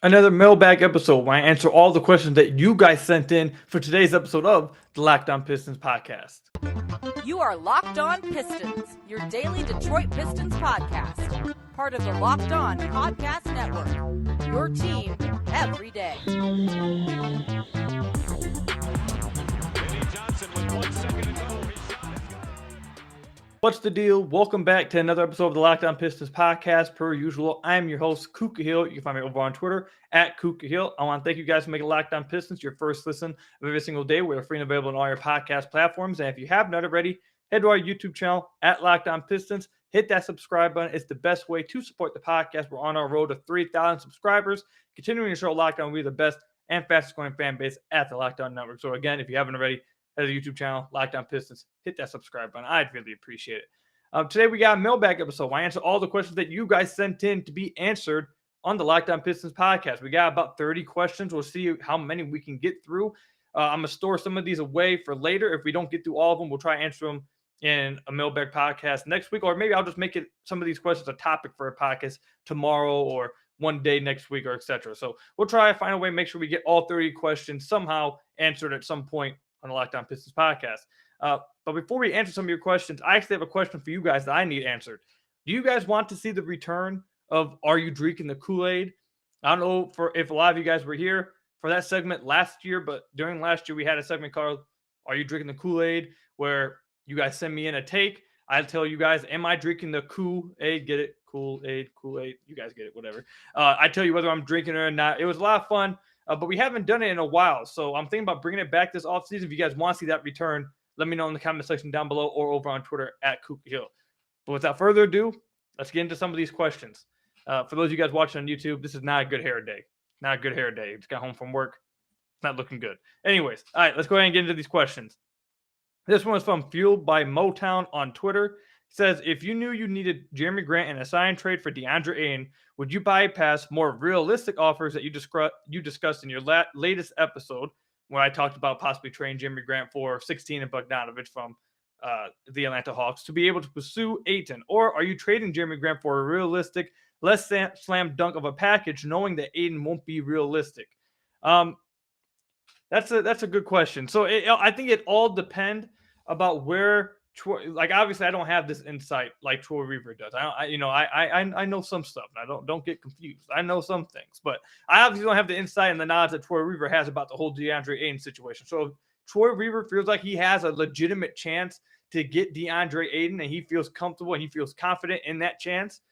Another mailbag episode where I answer all the questions that you guys sent in for today's episode of the Locked On Pistons podcast. You are Locked On Pistons, your daily Detroit Pistons podcast. Part of the Locked On Podcast Network. Your team every day. What's the deal? Welcome back to another episode of the Locked On Pistons podcast. Per usual, I am your host, Kuka Hill. You can find me over on Twitter at Kuka Hill. I want to thank you guys for making Locked On Pistons your first listen of every single day. We're free and available on all your podcast platforms. And if you have not already, head to our YouTube channel at Locked On Pistons. Hit that subscribe button. It's the best way to support the podcast. We're on our road to 3,000 subscribers, continuing to show Locked On we're the best and fastest growing fan base at the Locked On Network. So again, if you haven't already, head to the YouTube channel, Locked On Pistons. Hit that subscribe button. I'd really appreciate it. Today we got a mailbag episode. I answer all the questions that you guys sent in to be answered on the Locked On Pistons podcast. We got about 30 questions. We'll see how many we can get through. I'm going to store some of these away for later. If we don't get through all of them, we'll try to answer them in a mailbag podcast next week. Or maybe I'll just make it some of these questions a topic for a podcast tomorrow or one day next week or etc. So we'll try to find a way to make sure we get all 30 questions somehow answered at some point on the Locked On Pistons podcast. But before we answer some of your questions, I actually have a question for you guys that I need answered. Do you guys want to see the return of Are You Drinking the Kool-Aid? I don't know if a lot of you guys were here for that segment last year, but during last year, we had a segment called Are You Drinking the Kool-Aid? Where you guys send me in a take. I tell you guys, am I drinking the Kool-Aid? Get it? Kool-Aid. You guys get it, whatever. I tell you whether I'm drinking it or not. It was a lot of fun, but we haven't done it in a while. So I'm thinking about bringing it back this offseason. If you guys want to see that return, let me know in the comment section down below or over on Twitter at Kuka Hill. But without further ado, let's get into some of these questions. For those of you guys watching on YouTube, this is not a good hair day. Not a good hair day. Just got home from work. It's not looking good. Anyways, all right, let's go ahead and get into these questions. This one is from Fueled by Motown on Twitter. It says, if you knew you needed Jerami Grant in a sign trade for DeAndre Ayton, would you bypass more realistic offers that you discussed in your latest episode, where I talked about possibly trading Jerami Grant for 16 and Bogdanovich from the Atlanta Hawks to be able to pursue Ayton? Or are you trading Jerami Grant for a realistic, less slam dunk of a package, knowing that Ayton won't be realistic? That's a good question. So I think it all depends about where like obviously I don't have this insight like Troy Weaver does. I know some stuff. And I don't get confused. I know some things, but I obviously don't have the insight and the knowledge that Troy Weaver has about the whole DeAndre Ayton situation. So if Troy Weaver feels like he has a legitimate chance to get DeAndre Ayton and he feels comfortable and he feels confident in that chance,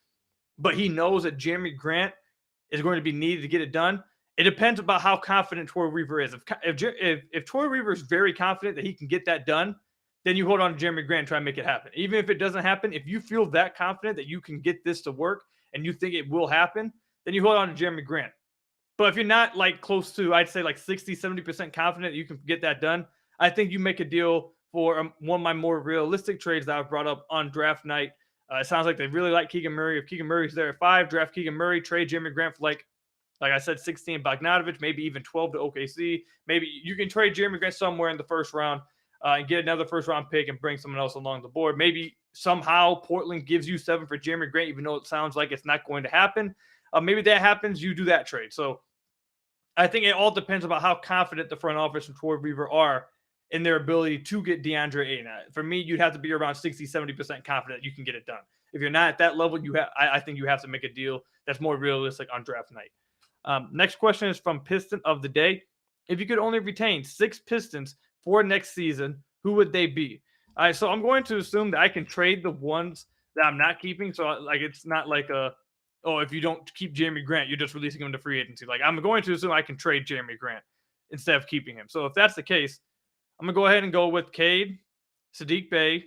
but he knows that Jerami Grant is going to be needed to get it done, it depends about how confident Troy Weaver is. If Troy Weaver is very confident that he can get that done, then you hold on to Jerami Grant and try to make it happen. Even if it doesn't happen, if you feel that confident that you can get this to work and you think it will happen, then you hold on to Jerami Grant. But if you're not like close to, I'd say like 60, 70% confident you can get that done, I think you make a deal for one of my more realistic trades that I've brought up on draft night. It sounds like they really like Keegan Murray. If Keegan Murray's there at 5, draft Keegan Murray, trade Jerami Grant for like I said, 16 Bogdanovich, maybe even 12 to OKC. Maybe you can trade Jerami Grant somewhere in the first round and get another first-round pick and bring someone else along the board. Maybe somehow Portland gives you 7 for Jerami Grant, even though it sounds like it's not going to happen. Maybe that happens, you do that trade. So I think it all depends about how confident the front office and Troy Weaver are in their ability to get DeAndre Ayton. For me, you'd have to be around 60, 70% confident you can get it done. If you're not at that level, I think you have to make a deal that's more realistic on draft night. Next question is from Piston of the Day. If you could only retain 6 Pistons for next season, who would they be? All right, so I'm going to assume that I can trade the ones that I'm not keeping. So like it's not like if you don't keep Jerami Grant, you're just releasing him to free agency. Like I'm going to assume I can trade Jerami Grant instead of keeping him. So if that's the case, I'm gonna go ahead and go with Cade, Saddiq Bey,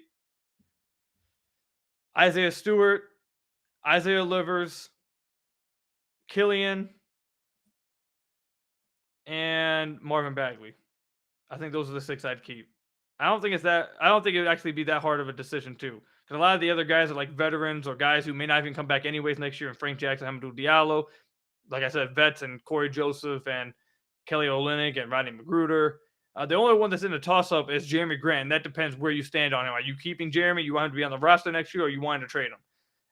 Isaiah Stewart, Isaiah Livers, Killian, and Marvin Bagley. I think those are the 6 I'd keep. I don't think it would actually be that hard of a decision too. Because a lot of the other guys are like veterans or guys who may not even come back anyways next year. And Frank Jackson, Hamidou Diallo, like I said, vets and Corey Joseph and Kelly Olynyk and Rodney Magruder. The only one that's in the toss-up is Jerami Grant. And that depends where you stand on him. Are you keeping Jerami? You want him to be on the roster next year, or you want to trade him?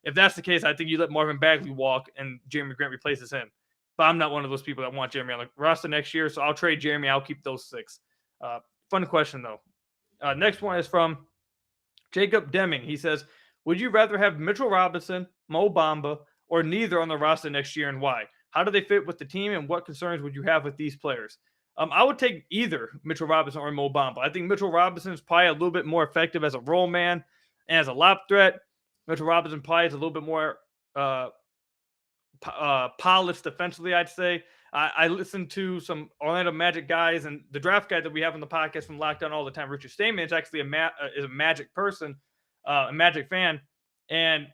If that's the case, I think you let Marvin Bagley walk and Jerami Grant replaces him. But I'm not one of those people that want Jerami on the roster next year, so I'll trade Jerami. I'll keep those 6. Fun question, though. Next one is from Jacob Deming. He says, would you rather have Mitchell Robinson, Mo Bamba, or neither on the roster next year, and why? How do they fit with the team, and what concerns would you have with these players? I would take either Mitchell Robinson or Mo Bamba. I think Mitchell Robinson is probably a little bit more effective as a roll man and as a lob threat. Mitchell Robinson probably is a little bit more polished defensively, I'd say. I listen to some Orlando Magic guys, and the draft guy that we have on the podcast from Lockdown all the time, Richard Stayman, is actually is a Magic person, a Magic fan, and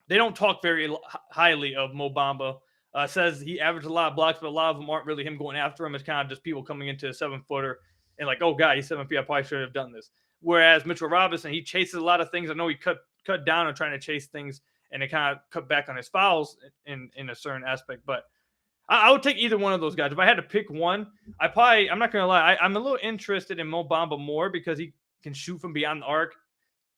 they don't talk very highly of Mo Bamba. Says he averaged a lot of blocks, but a lot of them aren't really him going after him. It's kind of just people coming into a 7-footer and like, oh, God, he's 7 feet. I probably should have done this. Whereas Mitchell Robinson, he chases a lot of things. I know he cut down on trying to chase things, and it kind of cut back on his fouls in a certain aspect. But I would take either one of those guys. If I had to pick one, I'm not going to lie, I'm a little interested in Mo Bamba more because he can shoot from beyond the arc,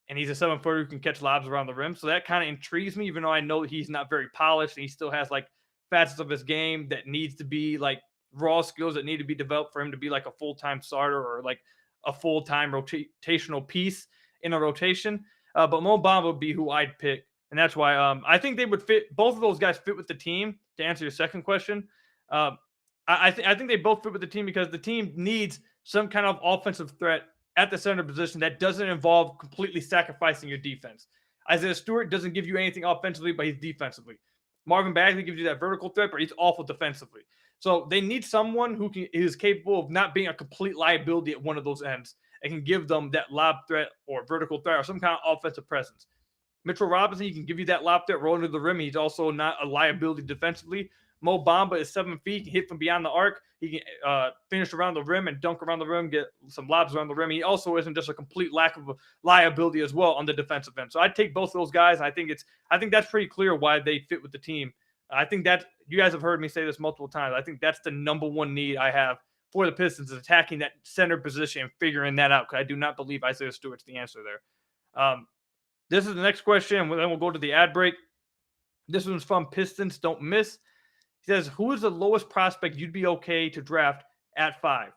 and he's a 7-footer who can catch lobs around the rim. So that kind of intrigues me, even though I know he's not very polished, and he still has like facets of his game that needs to be like raw skills that need to be developed for him to be like a full-time starter or like a full-time rotational piece in a rotation. But Mo Bamba would be who I'd pick. And that's why I think they would fit. Both of those guys fit with the team. To answer your second question, I think they both fit with the team because the team needs some kind of offensive threat at the center position that doesn't involve completely sacrificing your defense. Isaiah Stewart doesn't give you anything offensively, but he's defensively. Marvin Bagley gives you that vertical threat, but he's awful defensively. So they need someone who is capable of not being a complete liability at one of those ends and can give them that lob threat or vertical threat or some kind of offensive presence. Mitchell Robinson, he can give you that lob threat rolling to the rim. He's also not a liability defensively. Mo Bamba is 7 feet, can hit from beyond the arc. He can finish around the rim and dunk around the rim, get some lobs around the rim. He also isn't just a complete lack of liability as well on the defensive end. So I'd take both of those guys. I think that's pretty clear why they fit with the team. I think that you guys have heard me say this multiple times. I think that's the number one need I have for the Pistons is attacking that center position and figuring that out. Because I do not believe Isaiah Stewart's the answer there. This is the next question, and then we'll go to the ad break. This one's from Pistons Don't Miss. He says, who is the lowest prospect you'd be okay to draft at 5?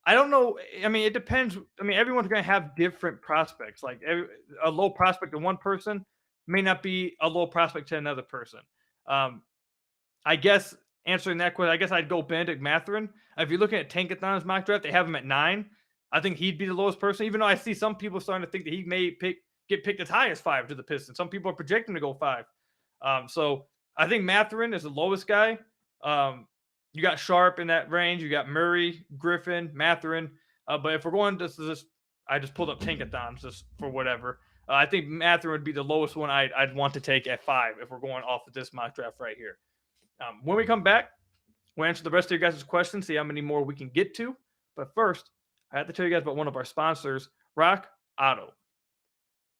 I don't know. I mean, it depends. I mean, everyone's going to have different prospects. Like a low prospect to one person may not be a low prospect to another person. I guess answering that question, I guess I'd go Benedict Mathurin. If you're looking at Tankathon's mock draft, they have him at 9. I think he'd be the lowest person, even though I see some people starting to think that he may get picked as high as 5 to the Pistons. Some people are projecting to go 5. So I think Mathurin is the lowest guy. You got Sharp in that range. You got Murray, Griffin, Mathurin. But if we're going to I just pulled up Tankathon just for whatever. I think Mathurin would be the lowest one I'd want to take at 5 if we're going off of this mock draft right here. When we come back, we'll answer the rest of your guys' questions, see how many more we can get to. But first, I have to tell you guys about one of our sponsors, Rock Auto.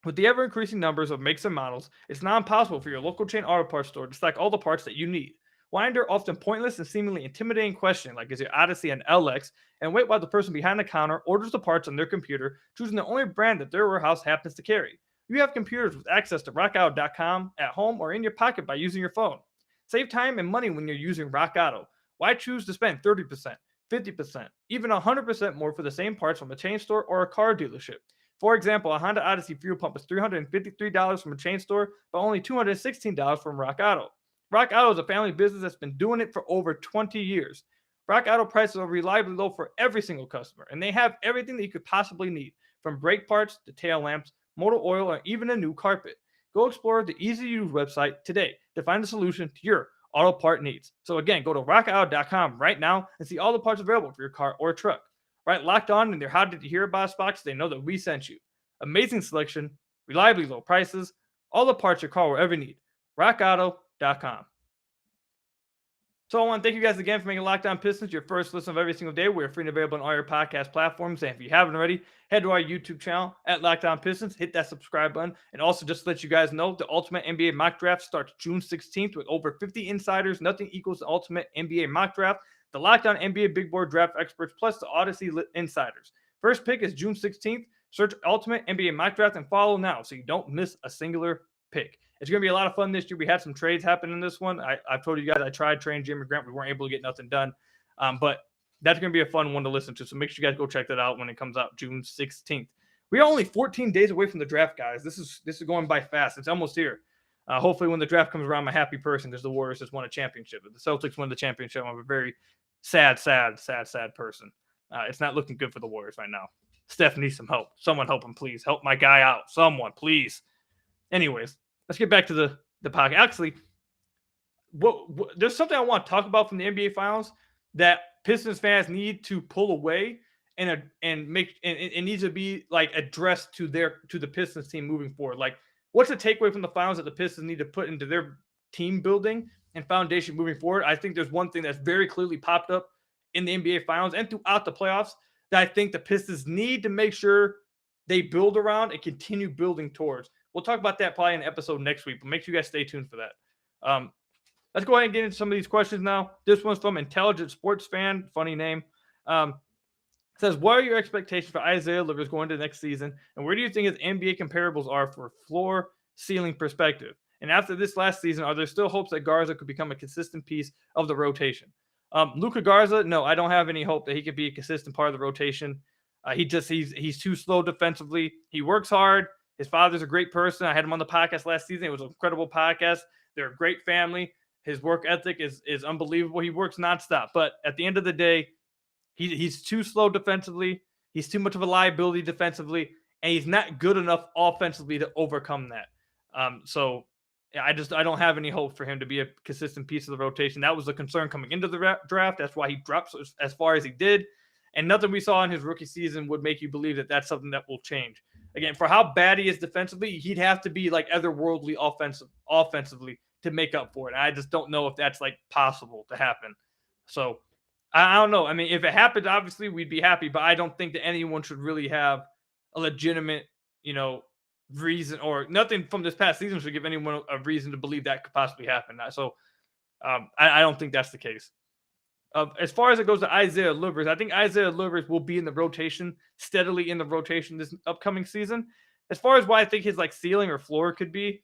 With the ever-increasing numbers of makes and models, it's not impossible for your local chain auto parts store to stock all the parts that you need. Why under often pointless and seemingly intimidating question like is your Odyssey an LX, and wait while the person behind the counter orders the parts on their computer, choosing the only brand that their warehouse happens to carry. You have computers with access to rockauto.com at home or in your pocket by using your phone. Save time and money when you're using Rock Auto. Why choose to spend 30%, 50%, even 100% more for the same parts from a chain store or a car dealership? For example, a Honda Odyssey fuel pump is $353 from a chain store, but only $216 from Rock Auto. Rock Auto is a family business that's been doing it for over 20 years. Rock Auto prices are reliably low for every single customer, and they have everything that you could possibly need, from brake parts to tail lamps, motor oil, or even a new carpet. Go explore the easy-to-use website today to find a solution to your auto part needs. So again, go to rockauto.com right now and see all the parts available for your car or truck. Right, locked on in their How Did You Hear About Us box, they know that we sent you. Amazing selection, reliably low prices, all the parts your car will ever need. rockauto.com. So I want to thank you guys again for making Locked On Pistons your first listen of every single day. We're free and available on all your podcast platforms. And if you haven't already, head to our YouTube channel at Locked On Pistons. Hit that subscribe button. And also just to let you guys know, the Ultimate NBA Mock Draft starts June 16th with over 50 insiders. Nothing equals the Ultimate NBA Mock Draft. The Locked On NBA Big Board Draft experts, plus the Odyssey insiders. First pick is June 16th. Search Ultimate NBA Mock Draft and follow now so you don't miss a singular pick. It's going to be a lot of fun this year. We had some trades happen in this one. I've told you guys I tried trading Jerami Grant. We weren't able to get nothing done. But that's going to be a fun one to listen to. So make sure you guys go check that out when it comes out June 16th. We are only 14 days away from the draft, guys. This is going by fast. It's almost here. Hopefully when the draft comes around, I'm a happy person because the Warriors just won a championship. If the Celtics win the championship, I'm a very sad person. It's not looking good for the Warriors right now. Steph needs some help. Someone help him, please. Help my guy out. Someone, please. Anyways, let's get back to the podcast. Actually, there's something I want to talk about from the NBA Finals that Pistons fans need to pull away and make it needs to be like addressed to the Pistons team moving forward. Like, what's the takeaway from the Finals that the Pistons need to put into their team building and foundation moving forward? I think there's one thing that's very clearly popped up in the NBA Finals and throughout the playoffs that I think the Pistons need to make sure they build around and continue building towards. We'll talk about that probably in an episode next week, but make sure you guys stay tuned for that. Let's go ahead and get into some of these questions now. This one's from Intelligent Sports Fan. Funny name. Says, what are your expectations for Isaiah Livers going into next season? And where do you think his NBA comparables are for floor ceiling perspective? And after this last season, are there still hopes that Garza could become a consistent piece of the rotation? Luka Garza, no, I don't have any hope that he could be a consistent part of the rotation. He's too slow defensively. He works hard. His father's a great person. I had him on the podcast last season. It was an incredible podcast. They're a great family. His work ethic is unbelievable. He works nonstop. But at the end of the day, he's too slow defensively. He's too much of a liability defensively. And he's not good enough offensively to overcome that. So I don't have any hope for him to be a consistent piece of the rotation. That was a concern coming into the draft. That's why he dropped as far as he did. And nothing we saw in his rookie season would make you believe that that's something that will change. Again, for how bad he is defensively, he'd have to be like otherworldly offensively to make up for it. And I just don't know if that's like possible to happen. So I don't know. I mean, if it happened, obviously we'd be happy, but I don't think that anyone should really have a legitimate, reason, or nothing from this past season should give anyone a reason to believe that could possibly happen. So I don't think that's the case. As far as it goes to Isaiah Livers, I think Isaiah Livers will be in the rotation, steadily in the rotation this upcoming season. As far as why I think his like ceiling or floor could be,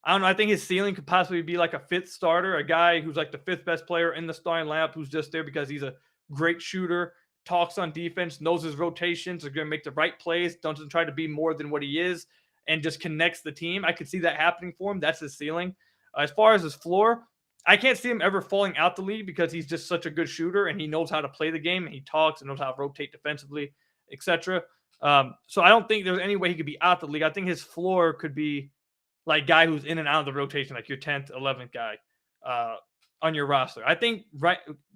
I don't know. I think his ceiling could possibly be like a fifth starter, a guy who's like the fifth best player in the starting lineup, who's just there because he's a great shooter, talks on defense, knows his rotations, is going to make the right plays, doesn't try to be more than what he is, and just connects the team. I could see that happening for him. That's his ceiling. As far as his floor, I can't see him ever falling out the league because he's just such a good shooter and he knows how to play the game and he talks and knows how to rotate defensively, etc. So I don't think there's any way he could be out the league. I think his floor could be like guy who's in and out of the rotation, like your 10th, 11th guy on your roster. I think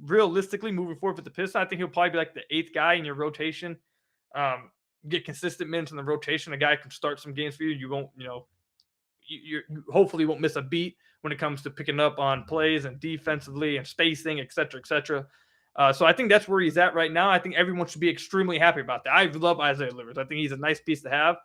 realistically moving forward with the Pistons, I think he'll probably be like the 8th guy in your rotation. Get consistent minutes in the rotation. A guy can start some games for you. You won't, you hopefully won't miss a beat when it comes to picking up on plays and defensively and spacing, et cetera, et cetera. So I think that's where he's at right now. I think everyone should be extremely happy about that. I love Isaiah Livers. I think he's a nice piece to have.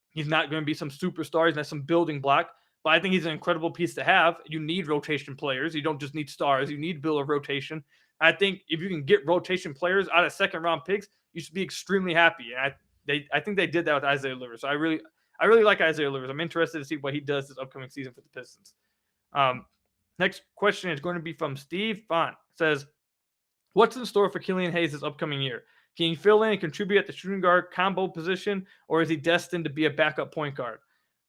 He's not going to be some superstar. He's not some building block, but I think he's an incredible piece to have. You need rotation players. You don't just need stars. You need to build a rotation. I think if you can get rotation players out of second-round picks, you should be extremely happy. And I think they did that with Isaiah Livers. So I really like Isaiah Livers. I'm interested to see what he does this upcoming season for the Pistons. Next question is going to be from Steve Font. It says, what's in store for Killian Hayes this upcoming year? Can he fill in and contribute at the shooting guard combo position, or is he destined to be a backup point guard?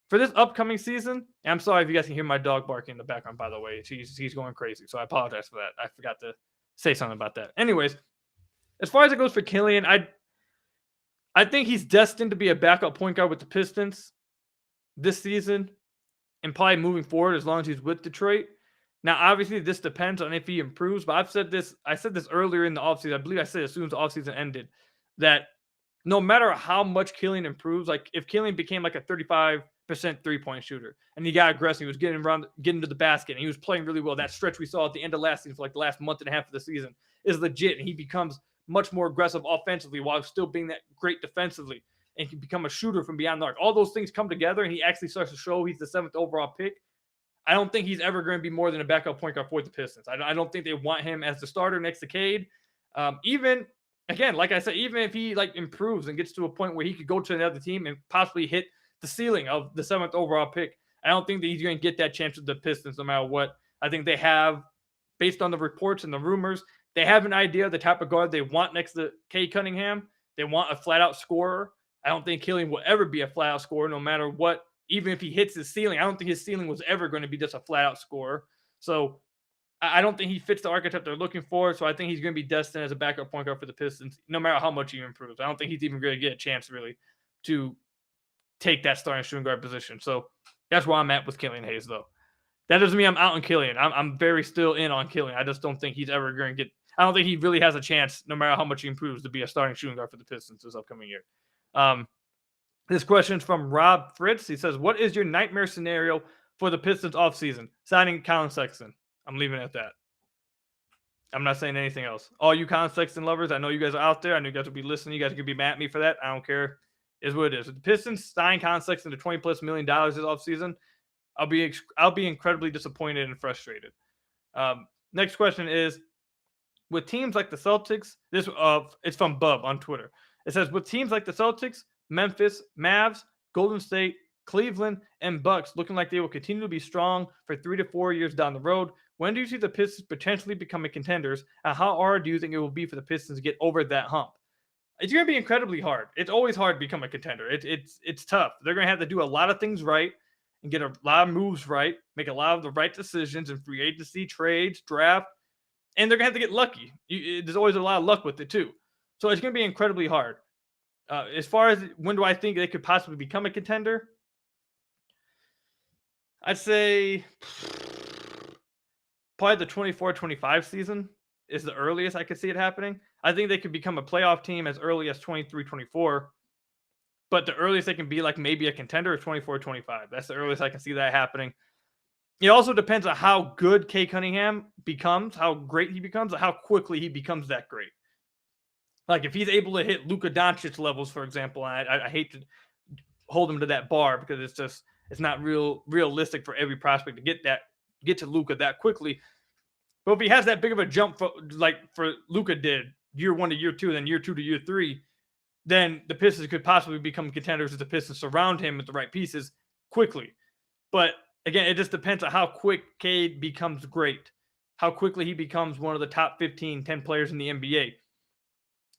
For this upcoming season, and I'm sorry if you guys can hear my dog barking in the background, by the way. He's going crazy, so I apologize for that. I forgot to say something about that. Anyways, as far as it goes for Killian, I think he's destined to be a backup point guard with the Pistons this season and probably moving forward as long as he's with Detroit. Now, obviously, this depends on if he improves, but I said this earlier in the offseason. I believe I said as soon as the offseason ended that no matter how much Killian improves, like if Killian became like a 35% three-point shooter and he got aggressive, he was getting to the basket, and he was playing really well. That stretch we saw at the end of last season for like the last month and a half of the season is legit, and he becomes much more aggressive offensively while still being that great defensively and can become a shooter from beyond the arc. All those things come together, and he actually starts to show he's the 7th overall pick. I don't think he's ever going to be more than a backup point guard for the Pistons. I don't think they want him as the starter next to Cade. Even, again, like I said, even if he like improves and gets to a point where he could go to another team and possibly hit the ceiling of the 7th overall pick. I don't think that he's going to get that chance with the Pistons no matter what. I think they have, based on the reports and the rumors, they have an idea of the type of guard they want next to Cade Cunningham. They want a flat-out scorer. I don't think Killian will ever be a flat-out scorer no matter what. Even if he hits his ceiling, I don't think his ceiling was ever going to be just a flat-out scorer. So I don't think he fits the archetype they're looking for. So I think he's going to be destined as a backup point guard for the Pistons, no matter how much he improves. I don't think he's even going to get a chance, really, to take that starting shooting guard position. So that's where I'm at with Killian Hayes, though. That doesn't mean I'm out on Killian. I'm very still in on Killian. I just don't think he's ever going to get – I don't think he really has a chance, no matter how much he improves, to be a starting shooting guard for the Pistons this upcoming year. This question is from Rob Fritz. He says, what is your nightmare scenario for the Pistons offseason? Signing Colin Sexton. I'm leaving it at that. I'm not saying anything else. All you Colin Sexton lovers, I know you guys are out there. I know you guys will be listening. You guys could be mad at me for that. I don't care. It is what it is. If the Pistons sign Colin Sexton to $20+ million this offseason, I'll be incredibly disappointed and frustrated. Next question is, with teams like the Celtics, it's from Bub on Twitter. It says, with teams like the Celtics, Memphis, Mavs, Golden State, Cleveland, and Bucks looking like they will continue to be strong for 3 to 4 years down the road, when do you see the Pistons potentially becoming contenders, and how hard do you think it will be for the Pistons to get over that hump? It's going to be incredibly hard. It's always hard to become a contender. It's tough. They're going to have to do a lot of things right and get a lot of moves right, make a lot of the right decisions in free agency, trades, draft, and they're going to have to get lucky. There's always a lot of luck with it too. So it's going to be incredibly hard. As far as when do I think they could possibly become a contender, I'd say probably the 24-25 season is the earliest I could see it happening. I think they could become a playoff team as early as 23-24. But the earliest they can be like maybe a contender is 24-25. That's the earliest I can see that happening. It also depends on how good Cade Cunningham becomes, how great he becomes, and how quickly he becomes that great. Like if he's able to hit Luka Doncic levels, for example, and I hate to hold him to that bar because it's not realistic for every prospect to get to Luka that quickly. But if he has that big of a jump like Luka did year 1 to year 2, then year 2 to year 3, then the Pistons could possibly become contenders if the Pistons surround him with the right pieces quickly. But again, it just depends on how quick Cade becomes great, how quickly he becomes one of the top 15, 10 players in the NBA.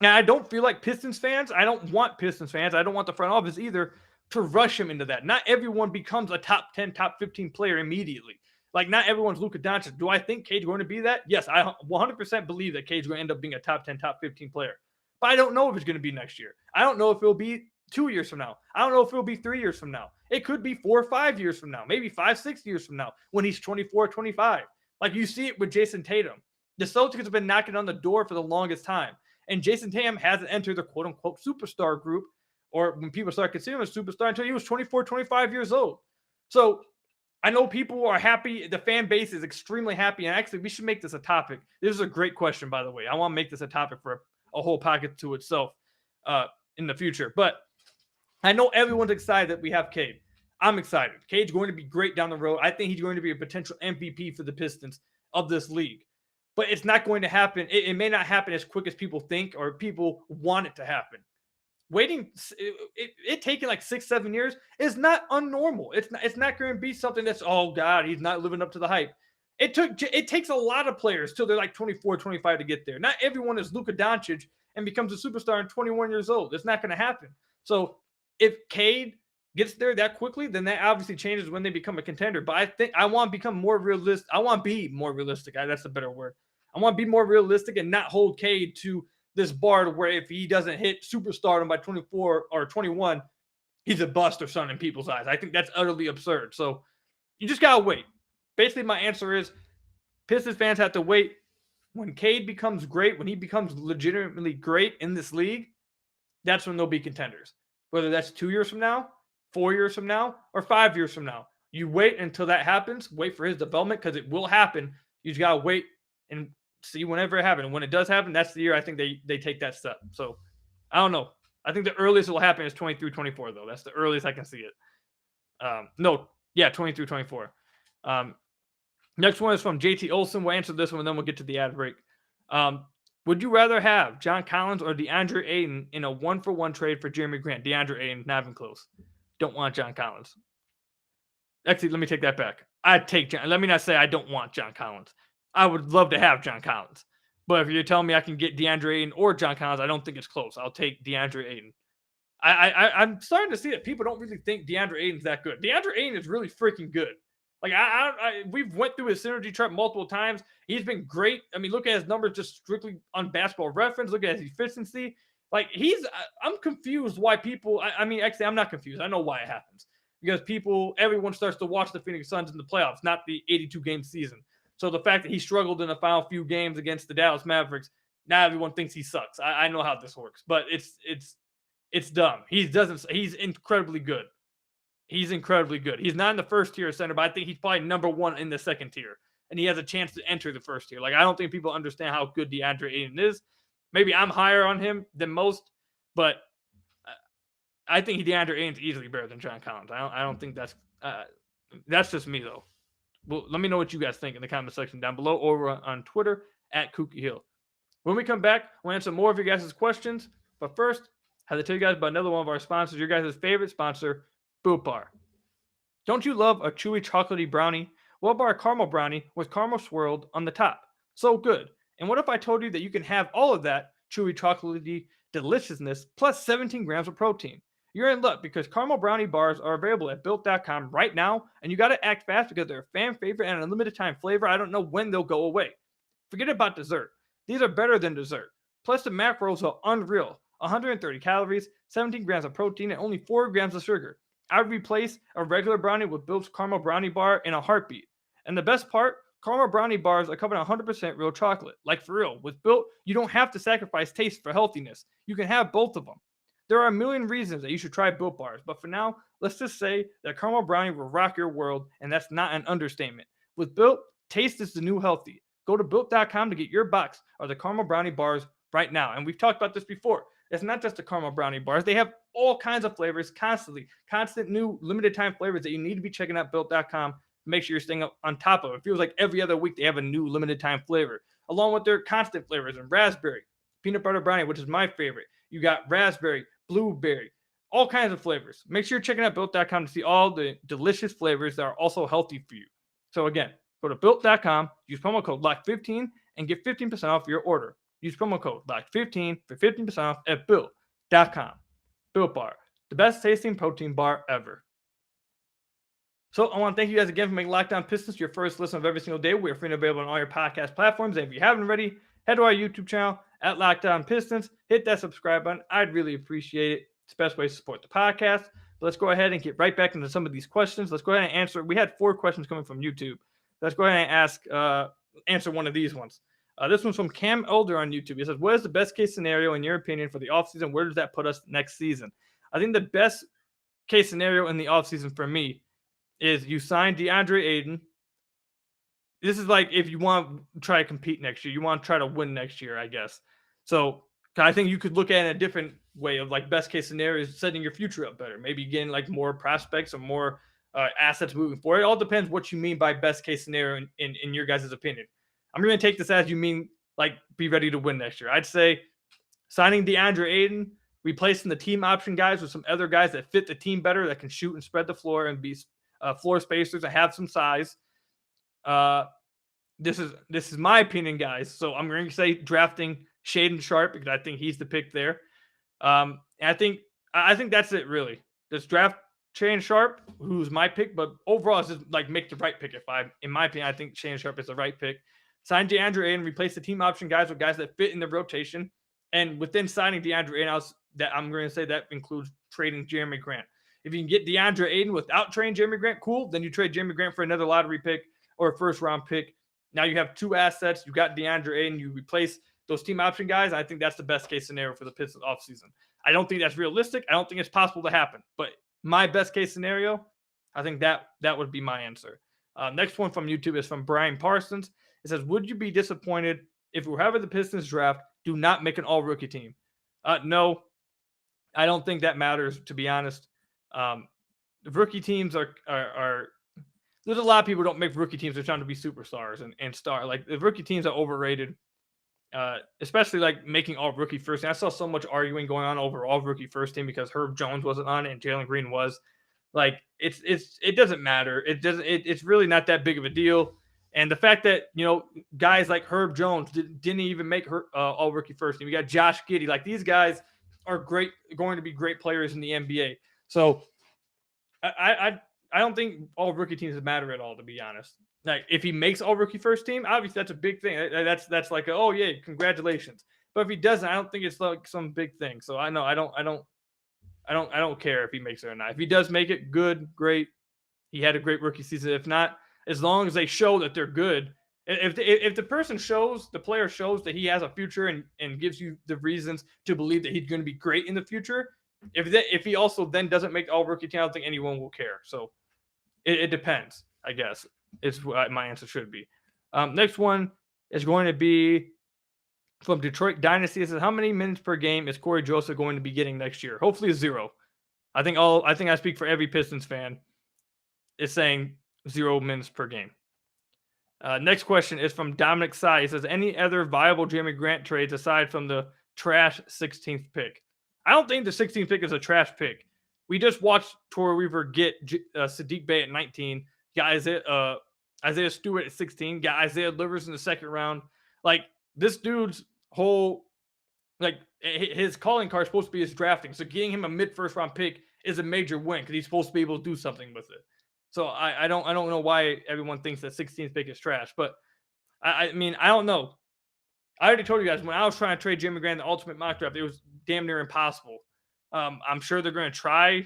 Now, I don't feel like Pistons fans, I don't want Pistons fans, I don't want the front office either to rush him into that. Not everyone becomes a top 10, top 15 player immediately. Like, not everyone's Luka Doncic. Do I think Cade's going to be that? Yes, I 100% believe that Cade's going to end up being a top 10, top 15 player. But I don't know if it's going to be next year. I don't know if it'll be 2 years from now. I don't know if it'll be 3 years from now. It could be 4 or 5 years from now, maybe 5, 6 years from now when he's 24, 25. Like you see it with Jason Tatum. The Celtics have been knocking on the door for the longest time. And Jason Tatum hasn't entered the quote-unquote superstar group, or when people start considering him a superstar, until he was 24, 25 years old. So I know people are happy. The fan base is extremely happy. And actually, we should make this a topic. This is a great question, by the way. I want to make this a topic for a whole pocket to itself in the future. But I know everyone's excited that we have Cade. I'm excited. Cade's going to be great down the road. I think he's going to be a potential MVP for the Pistons of this league. But it's not going to happen. It may not happen as quick as people think or people want it to happen. Waiting, it taking like 6-7 years is not unnormal. It's not going to be something that's, oh God, he's not living up to the hype. It takes a lot of players till they're like 24, 25 to get there. Not everyone is Luka Doncic and becomes a superstar at 21 years old. It's not going to happen. So if Cade gets there that quickly, then that obviously changes when they become a contender. But I think I want to become more realistic. I want to be more realistic. That's a better word. I want to be more realistic and not hold Cade to this bar to where if he doesn't hit superstardom by 24 or 21, he's a bust or something in people's eyes. I think that's utterly absurd. So you just got to wait. Basically, my answer is Pistons fans have to wait. When Cade becomes great, when he becomes legitimately great in this league, that's when they'll be contenders. Whether that's 2 years from now, 4 years from now, or 5 years from now. You wait until that happens. Wait for his development because it will happen. You just got to wait and see whenever it happens. And when it does happen, that's the year I think they take that step. So, I don't know. I think the earliest it will happen is 23-24, though. That's the earliest I can see it. 23-24. Next one is from JT Olson. We'll answer this one, and then we'll get to the ad break. Would you rather have John Collins or DeAndre Ayton in a 1-for-1 trade for Jerami Grant? DeAndre Ayton, not even close. don't want John Collins. Actually, let me take that back. Let me not say I don't want John Collins. I would love to have John Collins. But if you're telling me I can get DeAndre Ayton or John Collins, I don't think it's close. I'll take DeAndre Ayton. I'm starting to see that people don't really think DeAndre Ayton's that good. DeAndre Ayton is really freaking good. Like we've went through his synergy chart multiple times. He's been great. I mean, look at his numbers just strictly on Basketball Reference. Look at his efficiency. Like I'm confused why people. I mean, actually, I'm not confused. I know why it happens because everyone starts to watch the Phoenix Suns in the playoffs, not the 82 game season. So the fact that he struggled in the final few games against the Dallas Mavericks, now everyone thinks he sucks. I know how this works, but it's dumb. He's incredibly good. He's incredibly good. He's not in the first tier of center, but I think he's probably number one in the second tier. And he has a chance to enter the first tier. Like, I don't think people understand how good DeAndre Ayton is. Maybe I'm higher on him than most, but I think DeAndre Ayton's easily better than John Collins. I don't think that's just me, though. Well, let me know what you guys think in the comment section down below or on Twitter at Kooky Hill. When we come back, we'll answer more of your guys' questions. But first, I have to tell you guys about another one of our sponsors, your guys' favorite sponsor, Built Bar. Don't you love a chewy chocolatey brownie? What about a caramel brownie with caramel swirled on the top? So good. And what if I told you that you can have all of that chewy chocolatey deliciousness plus 17 grams of protein? You're in luck because caramel brownie bars are available at Built.com right now, and you got to act fast because they're a fan favorite and a limited time flavor. I don't know when they'll go away. Forget about dessert. These are better than dessert. Plus, the macros are unreal. 130 calories, 17 grams of protein, and only 4 grams of sugar. I would replace a regular brownie with Built's caramel brownie bar in a heartbeat. And the best part, caramel brownie bars are covered in 100% real chocolate. Like for real, with Built, you don't have to sacrifice taste for healthiness. You can have both of them. There are a million reasons that you should try Built bars, but for now, let's just say that caramel brownie will rock your world, and that's not an understatement. With Built, taste is the new healthy. Go to Built.com to get your box of the caramel brownie bars right now. And we've talked about this before. It's not just the caramel brownie bars. They have all kinds of flavors constantly. Constant new limited time flavors that you need to be checking out Built.com to make sure you're staying up on top of it. It feels like every other week they have a new limited time flavor, along with their constant flavors and raspberry, peanut butter brownie, which is my favorite. You got raspberry, blueberry, all kinds of flavors. Make sure you're checking out Built.com to see all the delicious flavors that are also healthy for you. So again, go to Built.com, use promo code LOCK15, and get 15% off your order. Use promo code LOCK15 for 15% off at Built.com. Built Bar, the best tasting protein bar ever. So I want to thank you guys again for making Locked On Pistons your first listen of every single day. We are free and available on all your podcast platforms. And if you haven't already, head to our YouTube channel at Locked On Pistons. Hit that subscribe button. I'd really appreciate it. It's the best way to support the podcast. But let's go ahead and get right back into some of these questions. Let's go ahead and answer. We had 4 questions coming from YouTube. Let's go ahead and answer one of these ones. This one's from Cam Elder on YouTube. He says, what is the best case scenario in your opinion for the offseason? Where does that put us next season? I think the best case scenario in the offseason for me is you sign DeAndre Ayton. This is like if you want to try to compete next year. You want to try to win next year, I guess. So I think you could look at it in a different way of like best case scenario is setting your future up better. Maybe getting like more prospects or more assets moving forward. It all depends what you mean by best case scenario in your guys' opinion. I'm going to take this as you mean, like, be ready to win next year. I'd say signing DeAndre Ayton, replacing the team option guys with some other guys that fit the team better, that can shoot and spread the floor and be floor spacers and have some size. This is my opinion, guys. So I'm going to say drafting Shaedon Sharpe because I think he's the pick there. And I think that's it, really. Just draft Shaedon Sharpe, who's my pick, but overall, it's just like make the right pick. In my opinion, I think Shaedon Sharpe is the right pick. Sign DeAndre Ayton, replace the team option guys with guys that fit in the rotation. And within signing DeAndre Ayton, I'm going to say that includes trading Jerami Grant. If you can get DeAndre Ayton without trading Jerami Grant, cool. Then you trade Jerami Grant for another lottery pick or a first-round pick. Now you have 2 assets. You got DeAndre Ayton. You replace those team option guys. I think that's the best case scenario for the Pistons offseason. I don't think that's realistic. I don't think it's possible to happen. But my best case scenario, I think that would be my answer. Next one from YouTube is from Brian Parsons. It says, would you be disappointed if whoever the Pistons draft do not make an all-rookie team? No, I don't think that matters, to be honest. The rookie teams are there's a lot of people who don't make rookie teams. They're trying to be superstars and star. Like, the rookie teams are overrated, especially like making all-rookie first team. I saw so much arguing going on over all-rookie first team because Herb Jones wasn't on it and Jalen Green was. Like it doesn't matter. It's really not that big of a deal. And the fact that, guys like Herb Jones didn't even make all rookie first team. We got Josh Giddey. Like, these guys are going to be great players in the NBA. So I don't think all rookie teams matter at all, to be honest. Like, if he makes all rookie first team, obviously that's a big thing. That's like, oh yeah, congratulations. But if he doesn't, I don't think it's like some big thing. So I don't care if he makes it or not. If he does make it, good, great. He had a great rookie season. If not, as long as they show that they're good, if the player shows that he has a future and gives you the reasons to believe that he's going to be great in the future, if he also then doesn't make all rookie team, I don't think anyone will care. So it depends, I guess. It's what my answer should be. Next one is going to be from Detroit Dynasty. It says, how many minutes per game is Corey Joseph going to be getting next year? Hopefully 0. I think I speak for every Pistons fan is saying 0 minutes per game. Next question is from Dominic Sy. He says, any other viable Jerami Grant trades aside from the trash 16th pick? I don't think the 16th pick is a trash pick. We just watched Torrey Weaver get Sadiq Bey at 19, got Isaiah Stewart at 16, got Isaiah Livers in the second round. Like, this dude's whole, like, his calling card is supposed to be his drafting. So getting him a mid-first round pick is a major win because he's supposed to be able to do something with it. So I don't know why everyone thinks that 16th pick is trash, but I mean, I don't know. I already told you guys, when I was trying to trade Jerami Grant in the ultimate mock draft, it was damn near impossible. I'm sure they're going to try,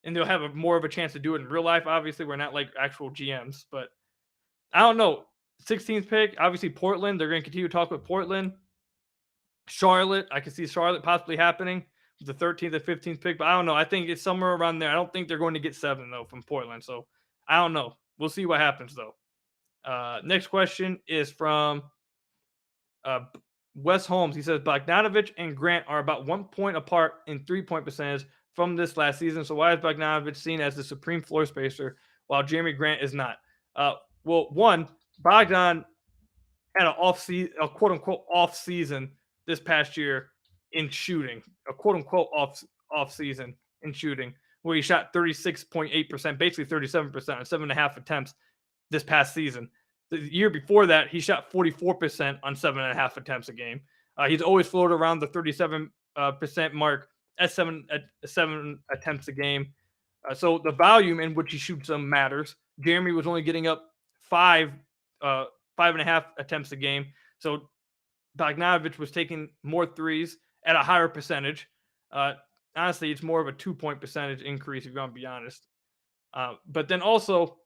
and they'll have more of a chance to do it in real life. Obviously, we're not like actual GMs, but I don't know. 16th pick, obviously Portland. They're going to continue to talk with Portland. Charlotte, I can see Charlotte possibly happening with the 13th and 15th pick, but I don't know. I think it's somewhere around there. I don't think they're going to get 7, though, from Portland. So I don't know. We'll see what happens, though. Next question is from Wes Holmes. He says, Bogdanovich and Grant are about 1 point apart in 3-point percentage from this last season. So why is Bogdanovich seen as the supreme floor spacer while Jerami Grant is not? Well, one, Bogdan had a quote-unquote off-season this past year in shooting, a quote-unquote off-season in shooting, where he shot 36.8%, basically 37% on 7.5 attempts this past season. The year before that, he shot 44% on 7.5 attempts a game. He's always floated around the 37% mark at seven attempts a game. So the volume in which he shoots them matters. Jerami was only getting up 5.5 attempts a game. So Bogdanovich was taking more threes at a higher percentage. Honestly, it's more of a 2-point percentage increase, if you're going to be honest. But then also,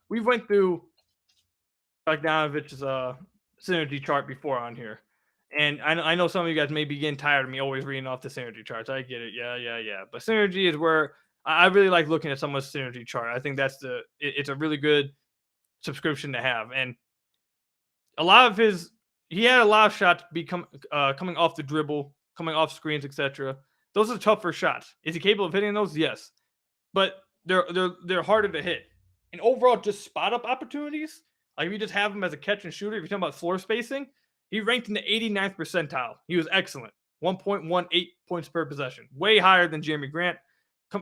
we went through Bogdanovich's synergy chart before on here. And I know some of you guys may be getting tired of me always reading off the synergy charts. I get it. Yeah. But synergy is where I really like looking at someone's synergy chart. I think it's a really good subscription to have. And he had a lot of shots coming off the dribble, coming off screens, etc. Those are tougher shots. Is he capable of hitting those? Yes. But they're harder to hit. And overall, just spot up opportunities, like if you just have him as a catch and shooter, if you're talking about floor spacing, he ranked in the 89th percentile. He was excellent. 1.18 points per possession. Way higher than Jerami Grant.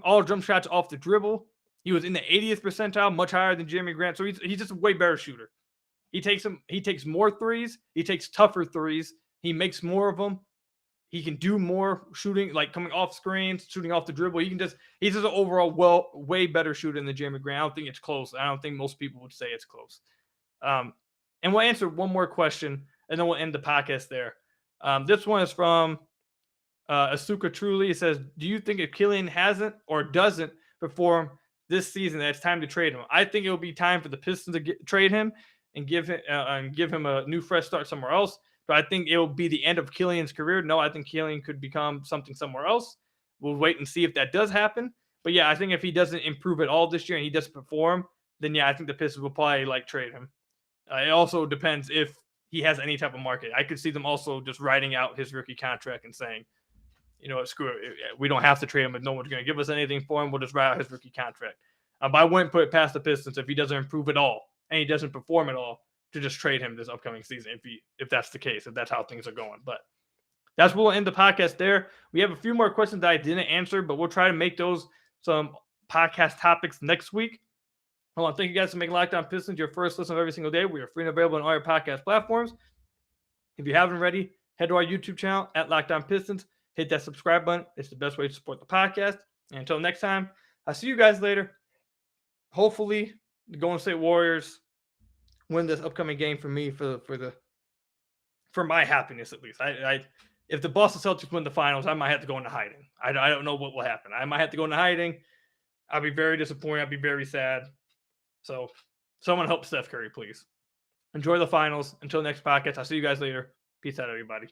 All jump shots off the dribble. He was in the 80th percentile, much higher than Jerami Grant. So he's just a way better shooter. He takes more threes. He takes tougher threes. He makes more of them. He can do more shooting, like coming off screens, shooting off the dribble. He's just an overall way better shooter than Jerami Grant. I don't think it's close. I don't think most people would say it's close. And we'll answer one more question, and then we'll end the podcast there. This one is from Asuka Truly. It says, do you think if Killian hasn't or doesn't perform this season, that it's time to trade him? I think it will be time for the Pistons to trade him and give him a new fresh start somewhere else. But I think it will be the end of Killian's career. No, I think Killian could become something somewhere else. We'll wait and see if that does happen. But yeah, I think if he doesn't improve at all this year and he doesn't perform, then yeah, I think the Pistons will probably trade him. It also depends if he has any type of market. I could see them also just writing out his rookie contract and saying, screw it. We don't have to trade him if no one's going to give us anything for him. We'll just write out his rookie contract. But I wouldn't put it past the Pistons if he doesn't improve at all and he doesn't perform at all to just trade him this upcoming season if that's the case, if that's how things are going. But that's where we'll end the podcast there. We have a few more questions that I didn't answer, but we'll try to make those some podcast topics next week. I want to thank you guys for making Locked On Pistons your first listen of every single day. We are free and available on all your podcast platforms. If you haven't already, head to our YouTube channel at Locked On Pistons. Hit that subscribe button. It's the best way to support the podcast. And until next time, I'll see you guys later. Hopefully, the Golden State Warriors win this upcoming game for me, for my happiness at least. If the Boston Celtics win the finals, I might have to go into hiding. I don't know what will happen. I might have to go into hiding. I'll be very disappointed. I'll be very sad. So someone help Steph Curry, please. Enjoy the finals. Until next podcast, I'll see you guys later. Peace out, everybody.